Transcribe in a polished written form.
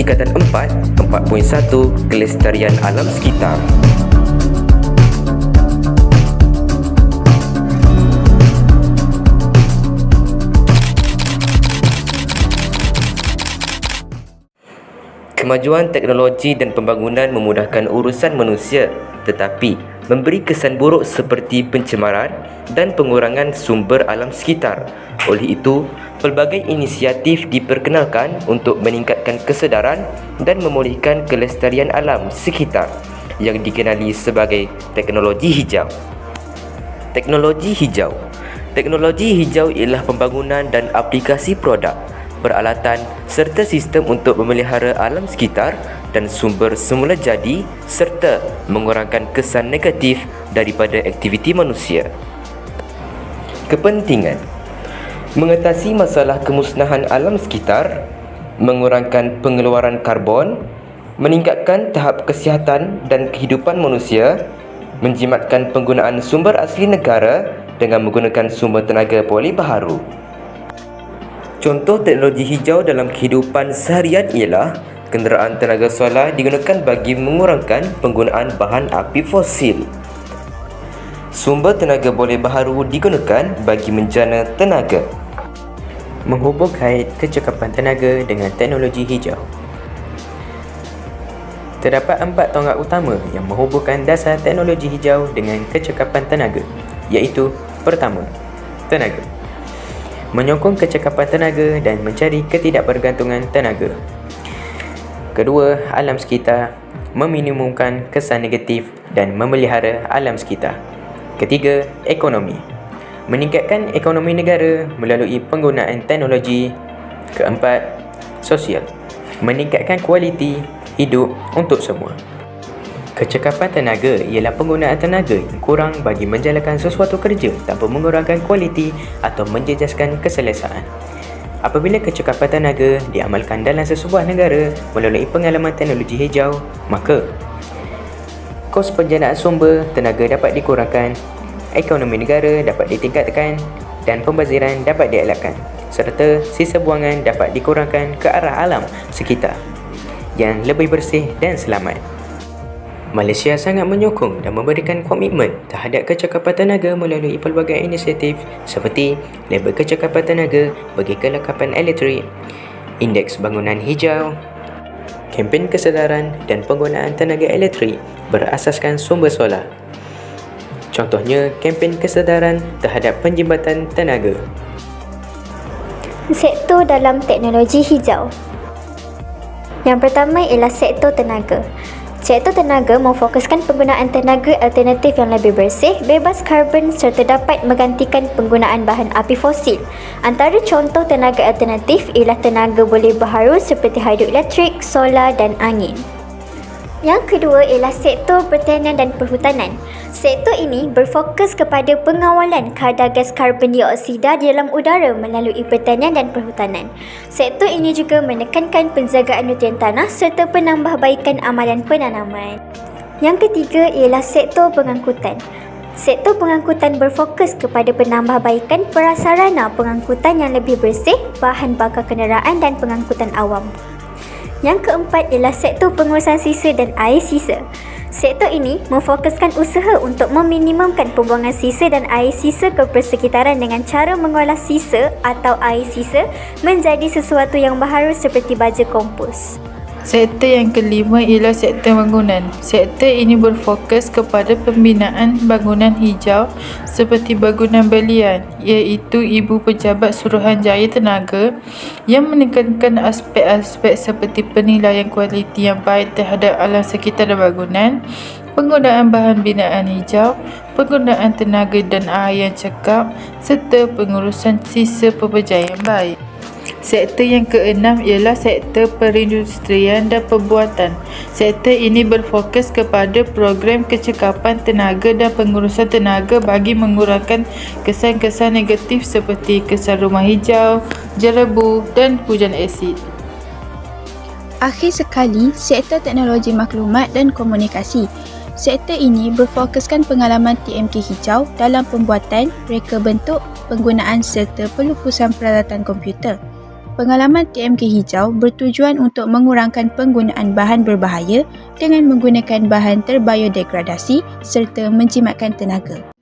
tingkatan 4.1 Kelestarian Alam Sekitar. Kemajuan teknologi dan pembangunan memudahkan urusan manusia, tetapi memberi kesan buruk seperti pencemaran dan pengurangan sumber alam sekitar. Oleh itu, pelbagai inisiatif diperkenalkan untuk meningkatkan kesedaran dan memulihkan kelestarian alam sekitar yang dikenali sebagai teknologi hijau. Teknologi hijau. Teknologi hijau ialah pembangunan dan aplikasi produk, peralatan serta sistem untuk memelihara alam sekitar dan sumber semula jadi serta mengurangkan kesan negatif daripada aktiviti manusia. Kepentingan: mengatasi masalah kemusnahan alam sekitar, mengurangkan pengeluaran karbon, meningkatkan tahap kesihatan dan kehidupan manusia, menjimatkan penggunaan sumber asli negara dengan menggunakan sumber tenaga pulih baharu. Contoh teknologi hijau dalam kehidupan seharian ialah kenderaan tenaga solar digunakan bagi mengurangkan penggunaan bahan api fosil. Sumber tenaga boleh baharu digunakan bagi menjana tenaga. Menghubung kait kecekapan tenaga dengan teknologi hijau. Terdapat 4 tonggak utama yang menghubungkan dasar teknologi hijau dengan kecekapan tenaga, iaitu: pertama, tenaga. Menyokong kecekapan tenaga dan mencari ketidakbergantungan tenaga. Kedua, alam sekitar. Meminimumkan kesan negatif dan memelihara alam sekitar. Ketiga, ekonomi. Meningkatkan ekonomi negara melalui penggunaan teknologi. Keempat, sosial. Meningkatkan kualiti hidup untuk semua. Kecekapan tenaga ialah penggunaan tenaga yang kurang bagi menjalankan sesuatu kerja tanpa mengurangkan kualiti atau menjejaskan keselesaan. Apabila kecekapan tenaga diamalkan dalam sesebuah negara melalui pengalaman teknologi hijau, maka kos penjanaan sumber tenaga dapat dikurangkan, ekonomi negara dapat ditingkatkan dan pembaziran dapat dielakkan, serta sisa buangan dapat dikurangkan ke arah alam sekitar yang lebih bersih dan selamat. Malaysia sangat menyokong dan memberikan komitmen terhadap kecekapan tenaga melalui pelbagai inisiatif seperti label kecekapan tenaga bagi kelengkapan elektrik, indeks bangunan hijau, kempen kesedaran dan penggunaan tenaga elektrik berasaskan sumber solar. Contohnya, kempen kesedaran terhadap penjimatan tenaga. Sektor dalam teknologi hijau. Yang pertama ialah sektor tenaga. Sektor tenaga memfokuskan penggunaan tenaga alternatif yang lebih bersih, bebas karbon serta dapat menggantikan penggunaan bahan api fosil. Antara contoh tenaga alternatif ialah tenaga boleh baharu seperti hidroelektrik, solar dan angin. Yang kedua ialah sektor pertanian dan perhutanan. Sektor ini berfokus kepada pengawalan kadar gas karbon dioksida di dalam udara melalui pertanian dan perhutanan. Sektor ini juga menekankan penjagaan nutrien tanah serta penambahbaikan amalan penanaman. Yang ketiga ialah sektor pengangkutan. Sektor pengangkutan berfokus kepada penambahbaikan prasarana pengangkutan yang lebih bersih, bahan bakar kenderaan dan pengangkutan awam. Yang keempat ialah sektor pengurusan sisa dan air sisa. Sektor ini memfokuskan usaha untuk meminimumkan pembuangan sisa dan air sisa ke persekitaran dengan cara mengolah sisa atau air sisa menjadi sesuatu yang baharu seperti baja kompos. Sektor yang kelima ialah sektor bangunan. Sektor ini berfokus kepada pembinaan bangunan hijau seperti bangunan belian, iaitu Ibu Pejabat Suruhanjaya Tenaga yang menekankan aspek-aspek seperti penilaian kualiti yang baik terhadap alam sekitar dan bangunan, penggunaan bahan binaan hijau, penggunaan tenaga dan air yang cekap serta pengurusan sisa pekerjaan yang baik. Sektor yang keenam ialah sektor perindustrian dan pembuatan. Sektor ini berfokus kepada program kecekapan tenaga dan pengurusan tenaga bagi mengurangkan kesan-kesan negatif seperti kesan rumah hijau, jelebu dan hujan asid. Akhir sekali, sektor teknologi maklumat dan komunikasi. Sektor ini berfokuskan pengalaman TMK hijau dalam pembuatan, reka bentuk, penggunaan serta pelupusan peralatan komputer. Pengalaman TMK hijau bertujuan untuk mengurangkan penggunaan bahan berbahaya dengan menggunakan bahan terbiodegradasi serta menjimatkan tenaga.